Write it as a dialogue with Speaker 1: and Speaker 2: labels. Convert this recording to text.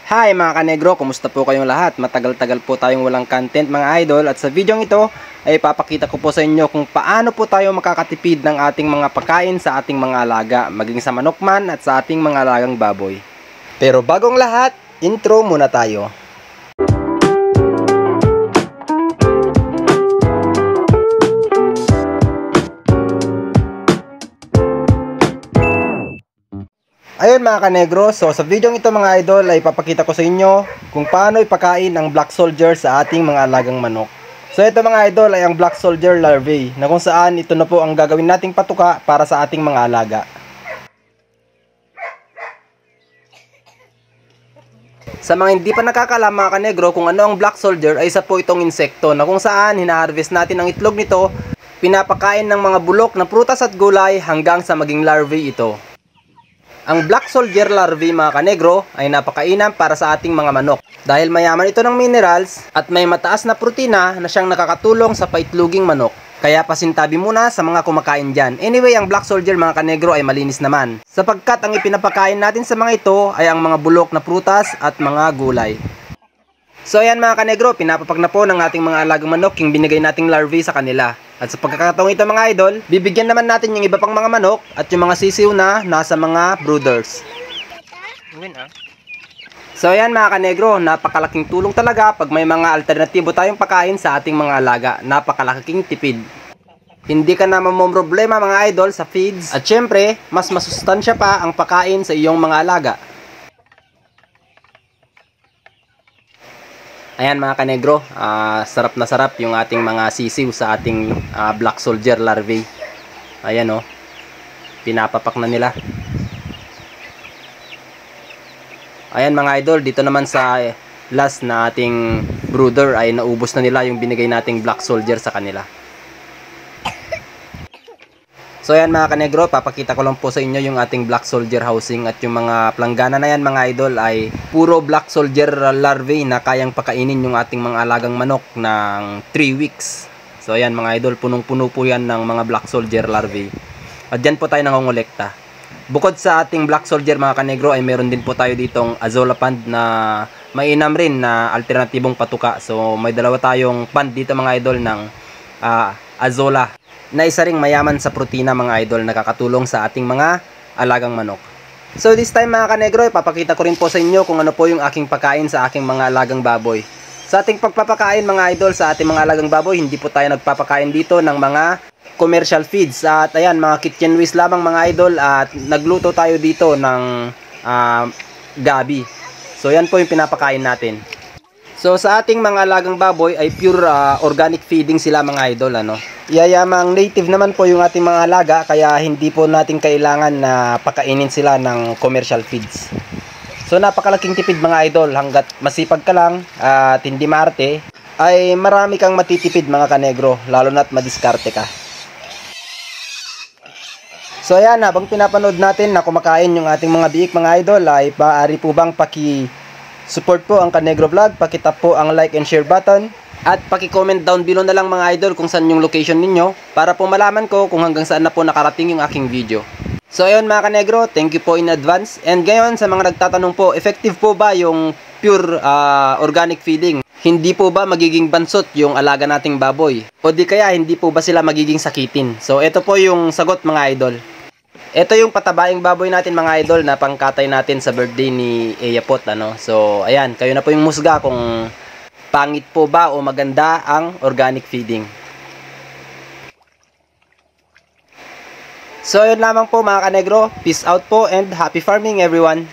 Speaker 1: Hi mga kanegro, kumusta po kayong lahat? Matagal-tagal po tayong walang content mga idol at sa video ito ay papakita ko po sa inyo kung paano po tayo makakatipid ng ating mga pagkain sa ating mga alaga, maging sa manok man at sa ating mga alagang baboy. Pero bagong lahat, intro muna tayo. Ayun mga kanegro, so sa video ito mga idol ay papakita ko sa inyo kung paano ipakain ang black soldier sa ating mga alagang manok. So ito mga idol ay ang black soldier larvae na kung saan ito na po ang gagawin nating patuka para sa ating mga alaga. Sa mga hindi pa nakakalam mga kanegro kung ano ang black soldier ay isa po itong insekto na kung saan hina-harvest natin ang itlog nito, pinapakain ng mga bulok na prutas at gulay hanggang sa maging larvae ito. Ang black soldier larvae mga kanegro ay napakainam para sa ating mga manok dahil mayaman ito ng minerals at may mataas na protina na siyang nakakatulong sa paitloging manok. Kaya pasintabi muna sa mga kumakain dyan. Anyway, ang black soldier mga kanegro ay malinis naman sapagkat ang ipinapakain natin sa mga ito ay ang mga bulok na prutas at mga gulay. So ayan mga kanegro, pinapapag na po ng ating mga alagang manok yung binigay nating larvae sa kanila. At sa pagkakataong ito mga idol, bibigyan naman natin yung iba pang mga manok at yung mga sisiw na nasa mga brooders. So ayan mga kanegro, napakalaking tulong talaga pag may mga alternatibo tayong pakain sa ating mga alaga. Napakalaking tipid. Hindi ka na mamomroblema mga idol sa feeds at syempre, mas masustansya pa ang pakain sa iyong mga alaga. Ayan mga kanegro, sarap na sarap yung ating mga sisiw sa ating black soldier larvae. Ayan o, pinapapak na nila. Ayan mga idol, dito naman sa last na ating brooder ay naubos na nila yung binigay nating black soldier sa kanila. So ayan mga kanegro, papakita ko lang po sa inyo yung ating black soldier housing at yung mga planggana na yan mga idol ay puro black soldier larvae na kayang pakainin yung ating mga alagang manok ng 3 weeks. So ayan mga idol, punong-puno po yan ng mga black soldier larvae. At dyan po tayo nangongolekta. Bukod sa ating black soldier mga kanegro ay meron din po tayo ditong azolla pond na mainam rin na alternatibong patuka. So may dalawa tayong pond dito mga idol ng azolla na isa ring mayaman sa protina mga idol, nakakatulong sa ating mga alagang manok. So this time mga kanegro, ipapakita ko rin po sa inyo kung ano po yung aking pagkain sa aking mga alagang baboy. Sa ating pagpapakain mga idol sa ating mga alagang baboy, hindi po tayo nagpapakain dito ng mga commercial feeds. At ayan, mga kitchen waste lamang mga idol at nagluto tayo dito ng gabi. So yan po yung pinapakain natin. So sa ating mga alagang baboy ay pure organic feeding sila mga idol ano. Yayamang native naman po yung ating mga alaga kaya hindi po natin kailangan na pakainin sila ng commercial feeds. So napakalaking tipid mga idol, hanggat masipag ka lang at hindi maarte ay marami kang matitipid mga kanegro, lalo na't madiskarte ka. So ayan, habang pinapanood natin na kumakain yung ating mga biik mga idol ay maaari po bang support po ang Kanegro Vlog, pakitap po ang like and share button at paki-comment down below na lang mga idol kung saan yung location ninyo para po malaman ko kung hanggang saan na po nakarating yung aking video. So ayun mga kanegro, thank you po in advance. And ngayon sa mga nagtatanong po, effective po ba yung pure organic feeding? Hindi po ba magiging bansot yung alaga nating baboy? O di kaya hindi po ba sila magiging sakitin? So ito po yung sagot mga idol. Ito yung patabaing baboy natin mga idol na pangkatay natin sa birthday ni Eyapot ano. So ayan, kayo na po yung musga kung pangit po ba o maganda ang organic feeding. So yun lamang po mga kanegro. Peace out po and happy farming everyone.